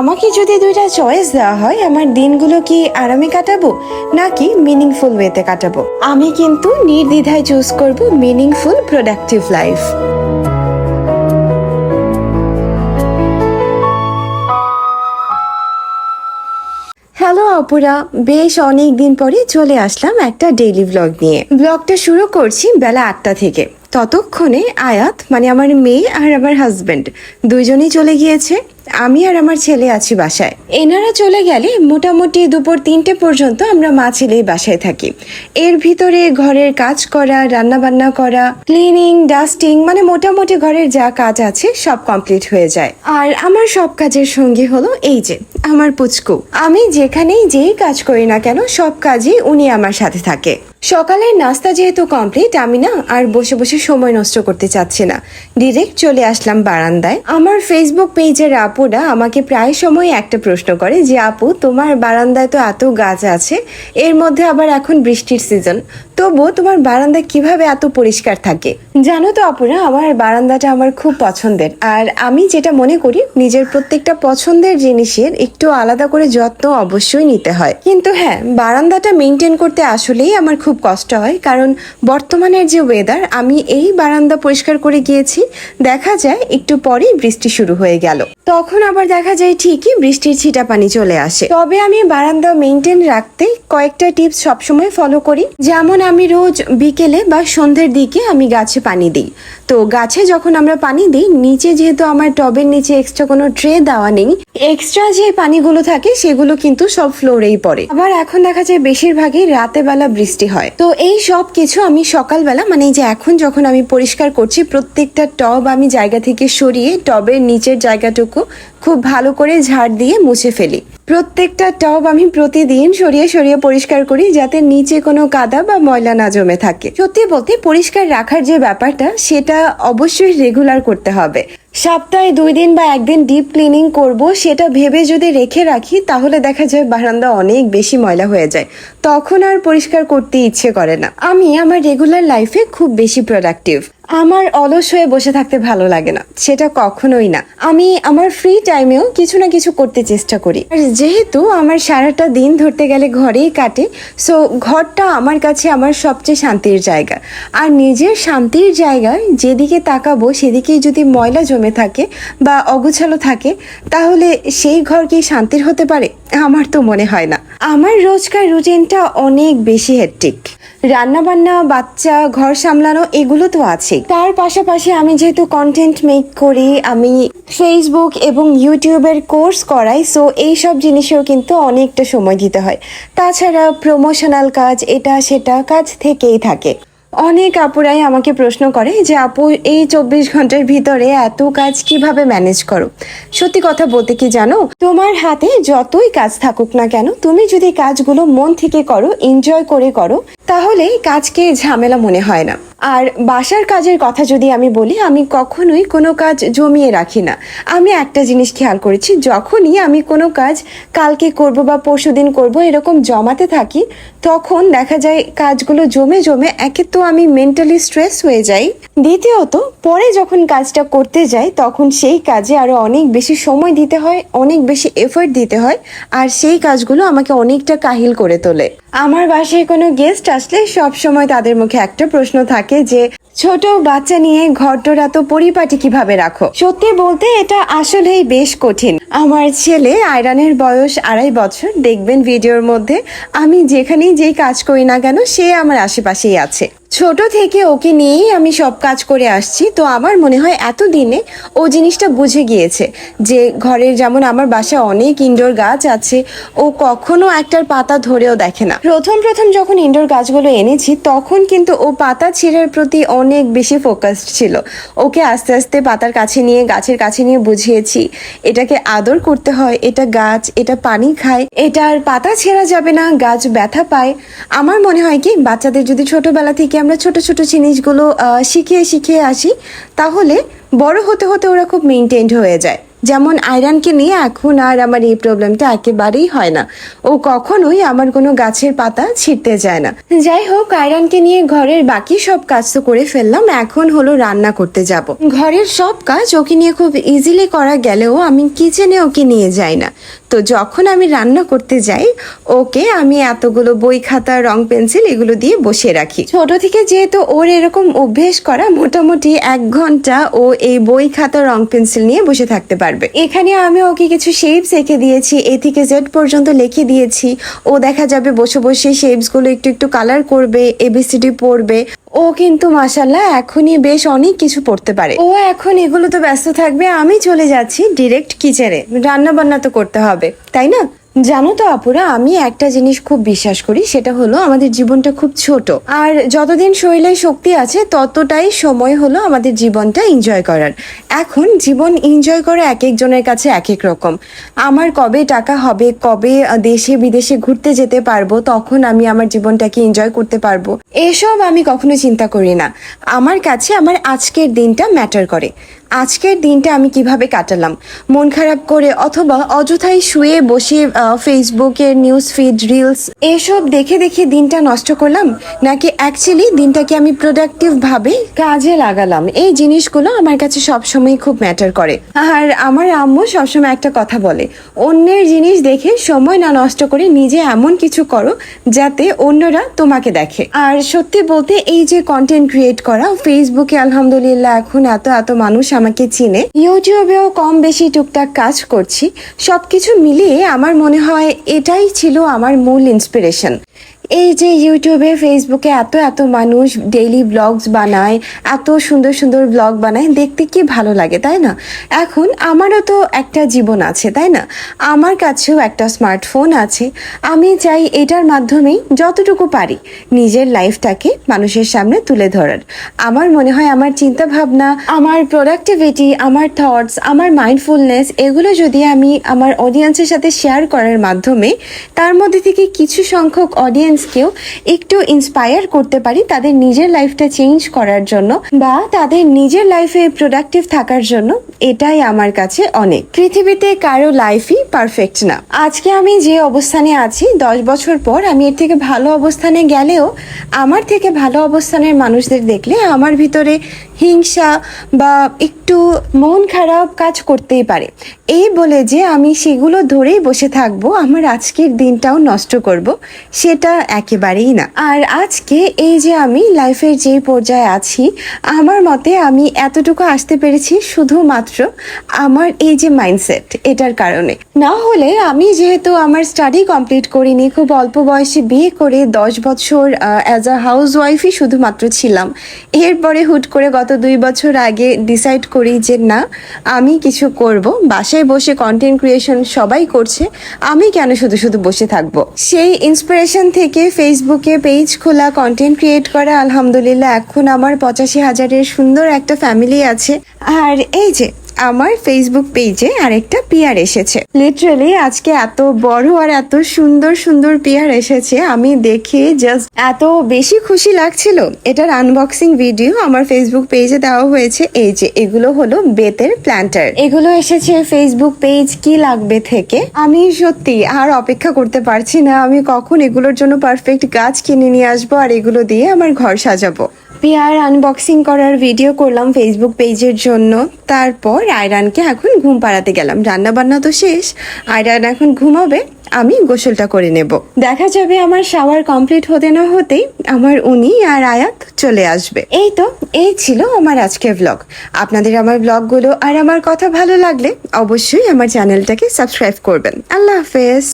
আমাকে যদি দুইটা চয়েস দেওয়া হয়, আমার দিনগুলো কি আরামে কাটাবো নাকি মিনিংফুল ওয়েতে কাটাবো, আমি কিন্তু নির্দ্বিধায় চুজ করব মিনিংফুল প্রোডাক্টিভ লাইফ। হ্যালো আপুরা, বেশ অনেক দিন পরে চলে আসলাম একটা ডেইলি ব্লগ নিয়ে। ব্লগটা শুরু করছি বেলা 8টা থেকে। ততক্ষণে আয়াত মানে আমার মেয়ে আর আমার হাজবেন্ড দুইজনেই চলে গিয়েছে। আমি আর আমার ছেলে আছি বাসায়। এনারা চলে গেলে মোটামুটি দুপুর 3টে পর্যন্ত আমরা মা ছেলেই বাসায় থাকি। এর ভিতরে ঘরের কাজ করা, রান্না বান্না করা, ক্লিনিং, ডাস্টিং, মানে মোটামুটি ঘরের যা কাজ আছে সব কমপ্লিট হয়ে যায়। আর আমার সব কাজের সঙ্গী হলো এই যে আমার পুচকু। আমি যেখানেই যেই কাজ করি না কেন সব কাজই উনি আমার সাথে থাকে। সকালের নাস্তা যেহেতু কমপ্লিট, আমি না আর বসে বসে সময় নষ্ট করতে চাচ্ছি না, ডিরেক্ট চলে আসলাম বারান্দায়। আমার ফেসবুক পেজের আপুরা আমাকে প্রায় সময় একটা প্রশ্ন করে যে আপু, তোমার বারান্দায় তো এত গাছ আছে, এর মধ্যে আবার এখন বৃষ্টির সিজন, তবুও তোমার বারান্দা কিভাবে এত পরিষ্কার থাকে? জানো তো আপুরা, আমার বারান্দাটা আমার খুব পছন্দের। আর আমি যেটা মনে করি, নিজের প্রত্যেকটা পছন্দের জিনিসের একটু আলাদা করে যত্ন অবশ্যই নিতে হয়। কিন্তু হ্যাঁ, বারান্দাটা মেনটেন করতে আসলেই আমার খুব কষ্ট হয়, কারণ বর্তমানের যে ওয়েদার, আমি এই বারান্দা পরিষ্কার করে গিয়েছি, দেখা যায় একটু পরেই বৃষ্টি শুরু হয়ে গেল, তখন আবার দেখা যায় ঠিকই বৃষ্টির ছিটা পানি চলে আসে। তবে আমি বারান্দা মেনটেন রাখতে কয়েকটা টিপস সবসময় ফলো করি। যেমন আমি রোজ বিকেলে বা সন্ধ্যের দিকে আমি গাছে পানি দিই। তো গাছে যখন আমরা পানি দিই, নিচে যেহেতু আমার টবের নিচে এক্সট্রা কোনো ট্রে দেওয়া নেই, এক্সট্রা যে পানিগুলো থাকে সেগুলো কিন্তু সব ফ্লোরেই পড়ে। আবার এখন দেখা যায় বেশিরভাগই রাতে বেলা বৃষ্টি হয়। তো এই সব কিছু আমি সকালবেলা, মানে এই যে এখন যখন আমি পরিষ্কার করছি, প্রত্যেকটা টব আমি জায়গা থেকে সরিয়ে টবের নিচের জায়গাটুকু খুব ভালো করে ঝাড় দিয়ে মুছে ফেলি। প্রত্যেকটা টব আমি প্রতিদিন সরিয়ে সরিয়ে পরিষ্কার করি, যাতে নিচে কোনো কাদা বা ময়লা না জমে থাকে। সত্যি বলতে পরিষ্কার রাখার যে ব্যাপারটা, সেটা অবশ্যই রেগুলার করতে হবে। সপ্তাহে 2 দিন বা 1 দিন ডিপ ক্লিনিং করব, সেটা ভেবে যদি রেখে রাখি, তাহলে দেখা যায় বারান্দা অনেক বেশি ময়লা হয়ে যায়, তখন আর পরিষ্কার করতে ইচ্ছে করে না। আমি আমার রেগুলার লাইফে খুব বেশি প্রোডাক্টিভ। আমার অলস হয়ে বসে থাকতে ভালো লাগে না, সেটা কখনোই না। আমি আমার ফ্রি টাইমেও কিছু না কিছু করতে চেষ্টা করি। আর যেহেতু আমার সারাটা দিন ধরতে গেলে ঘরেই কাটে, সো ঘরটা আমার কাছে আমার সবচেয়ে শান্তির জায়গা। আর নিজের শান্তির জায়গায় যেদিকে তাকাবো সেদিকেই যদি ময়লা জমে থাকে বা অগুছালো থাকে, তাহলে সেই ঘর কি শান্তির হতে পারে? আমার তো মনে হয় না। আমার রোজকার রুটিনটা অনেক বেশি হেক্টিক। রান্না বান্না, বাচ্চা, ঘর সামলানো, এগুলো তো আছে। তার পাশাপাশি আমি যেহেতু কন্টেন্ট মেক করি, আমি ফেসবুক এবং ইউটিউবের কোর্স করাই, সো এই সব জিনিসেও কিন্তু অনেকটা সময় দিতে হয়। তাছাড়া প্রমোশনাল কাজ, এটা সেটা কাজ থেকেই থাকে। অনেক আপুরাই আমাকে প্রশ্ন করে যে আপু, এই 24 ঘন্টার ভিতরে এত কাজ কিভাবে ম্যানেজ করো? সত্যি কথা বলতে কি জানো, তোমার হাতে যতই কাজ থাকুক না কেন, তুমি যদি কাজগুলো মন থেকে করো, এনজয় করে করো, তাহলে কাজকে ঝামেলা মনে হয় না। আর বাসার কাজের কথা যদি আমি বলি, আমি কখনোই কোনো কাজ জমিয়ে রাখি না। আমি একটা জিনিস খেয়াল করেছি, যখনই আমি কোনো কাজ কালকে করব বা পরশুদিন করব এরকম জমাতে থাকি, তখন দেখা যায় কাজগুলো জমে জমে, একে তো আমি মেন্টালি স্ট্রেস হয়ে যাই, দ্বিতীয়ত পরে যখন কাজটা করতে যাই তখন সেই কাজে আরো অনেক বেশি সময় দিতে হয়, অনেক বেশি এফোর্ট দিতে হয়, আর সেই কাজগুলো আমাকে অনেকটা কাহিল করে তোলে। আমার বাসায় কোনো গেস্ট আসলে সব সময় তাদের মুখে একটা প্রশ্ন থাকে যে ছোট বাচ্চা নিয়ে ঘরটোর এত পরিপাটি কিভাবে রাখো? সত্যি বলতে এটা আসলেই বেশ কঠিন। আমার ছেলে আয়রানের বয়স 2.5 বছর। দেখবেন ভিডিওর মধ্যে আমি যেখানেই যেই কাজ করি না কেন, সে আমার আশেপাশেই আছে। ছোট থেকে ওকে নিয়েই আমি সব কাজ করে আসছি। তো আমার মনে হয় এতদিনে ও জিনিসটা বুঝে গিয়েছে যে ঘরের, যেমন আমার বাসায় অনেক ইনডোর গাছ আছে, ও কখনো একটার পাতা ধরেও দেখে না। প্রথম যখন ইনডোর গাছগুলো এনেছি, তখন কিন্তু ও পাতা ছিঁড়ার প্রতি অনেক বেশি ফোকাসড ছিল। ওকে আস্তে আস্তে পাতার কাছে নিয়ে, গাছের কাছে নিয়ে বুঝিয়েছি এটাকে আদর করতে হয়, এটা গাছ, এটা পানি খায়, এটার পাতা ছেঁড়া যাবে না, গাছ ব্যথা পায়। আমার মনে হয় কি, বাচ্চাদের যদি ছোটবেলা থেকে আমরা ছোট ছোট জিনিসগুলো শিখিয়ে আসি, তাহলে বড় হতে হতে ওরা খুব মেনটেন্ড হয়ে যায়। যেমন আয়রানকে নিয়ে এখন আর আমার এই প্রবলেমটা একেবারেই হয় না। ও কখনোই আমার কোনো গাছের পাতা ছিঁড়তে যায় না। যাই হোক, আয়রানকে নিয়ে ঘরের বাকি সব কাজ তো করে ফেললাম, এখন হলো রান্না করতে যাব। ঘরের সব কাজ ওকে নিয়ে খুব ইজিলি করা গেলেও আমি কিচেনে ওকে নিয়ে যাই না। তো যখন আমি রান্না করতে যাই ওকে আমি এতগুলো বই, খাতা, রং, পেন্সিল এগুলো দিয়ে বসিয়ে রাখি। ছোট থেকে যেহেতু ওর এরকম অভ্যেস করা, মোটামুটি 1 ঘন্টা ও এই বই, খাতা, রং, পেন্সিল নিয়ে বসে থাকতে পারবে। এখানে আমি ওকে কিছু শেপস এঁকে দিয়েছি, এ থেকে জেড পর্যন্ত লিখে দিয়েছি। ও দেখা যাবে বসে বসে শেপস গুলো একটু একটু কালার করবে, এবিসিডি পড়বে। ও কিন্তু মাশাল্লাহ এখনই বেশ অনেক কিছু পড়তে পারে। ও এখন এগুলো তো ব্যস্ত থাকবে, আমি চলে যাচ্ছি ডিরেক্ট কিচেনে। রান্না বান্না তো করতে হবে, তাই না? জানো তো আপুরা, আমি একটা জিনিস খুব বিশ্বাস করি, সেটা হলো আমাদের জীবনটা খুব ছোট, আর যতদিন শরীরে শক্তি আছে ততটাই সময় হলো আমাদের জীবনটা এনজয় করার। এখন জীবন এনজয় করা এক একজনের কাছে এক এক রকম। আমার কবে টাকা হবে, কবে দেশে বিদেশে ঘুরতে যেতে পারবো, তখন আমি আমার জীবনটাকে এনজয় করতে পারবো, এসব আমি কখনো চিন্তা করি না। আমার কাছে আমার আজকের দিনটা ম্যাটার করে। আজকের দিনটা আমি কিভাবে কাটালাম, মন খারাপ করে অথবা অযথাই শুয়ে বসে ফেসবুকের নিউজ ফিড, রিলস এসব দেখে দেখে দিনটা নষ্ট করলাম, নাকি অ্যাকচুয়ালি দিনটাকে আমি প্রোডাক্টিভ ভাবে কাজে লাগালাম, এই জিনিসগুলো আমার কাছে সবসময় খুব ম্যাটার করে। আর আমার আম্মু সবসময় একটা কথা বলে, অন্যের জিনিস দেখে সময় না নষ্ট করে নিজে এমন কিছু করো যাতে অন্যরা তোমাকে দেখে। আর সত্যি বলতে এই যে কন্টেন্ট ক্রিয়েট করা, ফেসবুকে আলহামদুলিল্লাহ এখন এত এত মানুষ আমাকে চিনে, ইউটিউবেও কম বেশি টুকটাক কাজ করছি, সবকিছু মিলিয়ে আমার মনে হয় এটাই ছিল আমার মূল ইন্সপিরেশন। এই যে ইউটিউবে, ফেসবুকে এত এত মানুষ ডেইলি ব্লগস বানায়, এত সুন্দর সুন্দর ব্লগ বানায়, দেখতে কি ভালো লাগে, তাই না? এখন আমারও তো একটা জীবন আছে, তাই না? আমার কাছেও একটা স্মার্টফোন আছে। আমি চাই এটার মাধ্যমেই যতটুকু পারি নিজের লাইফটাকে মানুষের সামনে তুলে ধরার। আমার মনে হয় আমার চিন্তা ভাবনা, আমার প্রোডাক্টিভিটি, আমার থটস, আমার মাইন্ডফুলনেস, এগুলো যদি আমি আমার অডিয়েন্সের সাথে শেয়ার করার মাধ্যমে তার মধ্যে থেকে কিছু সংখ্যক অডিয়েন্সকেও একটু ইন্সপায়ার করতে পারি তাদের নিজের লাইফটা চেঞ্জ করার জন্য বা তাদের নিজের লাইফে প্রোডাক্টিভ থাকার জন্য, এটাই আমার কাছে অনেক। পৃথিবীতে কারো লাইফই পারফেক্ট না। আজকে আমি যে অবস্থানে আছি, 10 বছর পর আমি এর থেকে ভালো অবস্থানে গেলেও আমার থেকে ভালো অবস্থানের মানুষদের দেখলে আমার ভিতরে হিংসা বা একটু মন খারাপ কাজ করতেই পারে। এই বলে যে আমি সেগুলো ধরেই বসে থাকবো, আমার আজকের দিনটাও নষ্ট করব, সেটা একেবারেই না। আর আজকে এই যে আমি লাইফের যে পর্যায়ে আছি, আমার মতে আমি এতটুকু আসতে পেরেছি শুধুমাত্র আমার এই যে মাইন্ডসেট, এটার কারণে। না হলে আমি যেহেতু আমার স্টাডি কমপ্লিট করিনি, খুব অল্প বয়সে বিয়ে করে 10 বছর অ্যাজ আ হাউস ওয়াইফই শুধুমাত্র ছিলাম। এরপরে হুট করে গত 2 বছর আগে ডিসাইড করি যে না, আমি কিছু করব। বাসায় বসে কন্টেন্ট ক্রিয়েশন সবাই করছে, আমি কেন শুধু শুধু বসে থাকবো। সেই ইন্সপিরেশন থেকে ফেসবুকে পেজ খোলা, কন্টেন্ট ক্রিয়েট করা। আলহামদুলিল্লাহ এখন আমার 85,000-এর সুন্দর একটা ফ্যামিলি আছে। আর এই যে আমার ফেসবুক পেজে আরেকটা পিআর এসেছে। লিটারালি আজকে এত বড় আর এত সুন্দর সুন্দর পিআর এসেছে, আমি দেখে জাস্ট এত বেশি খুশি লাগছিল। এটার আনবক্সিং ভিডিও আমার ফেসবুক পেজে দেওয়া হয়েছে। এই যে এগুলো হলো বেতের প্ল্যান্টার, এগুলো এসেছে ফেসবুক পেজ কি লাগবে থেকে। আমি সত্যি আর অপেক্ষা করতে পারছি না, আমি কখন এগুলোর জন্য পারফেক্ট গাছ কিনে নিয়ে আসবো আর এগুলো দিয়ে আমার ঘর সাজাবো। পিআর আনবক্সিং করার ভিডিও করলাম ফেসবুক পেজের জন্য। তারপর আয়রানকে এখন ঘুম পাড়াতে গেলাম। রান্না বান্না তো শেষ, আয়রান এখন ঘুমাবে, আমি গোসলটা করে নেব। দেখা যাবে আমার শাওয়ার কমপ্লিট হতে না হতেই আমার উনি আর আয়াত চলে আসবে। এই তো, এই ছিল আমার আজকের ব্লগ। আপনাদের আমার ব্লগগুলো আর আমার কথা ভালো লাগলে অবশ্যই আমার চ্যানেলটাকে সাবস্ক্রাইব করবেন। আল্লাহ হাফেজ।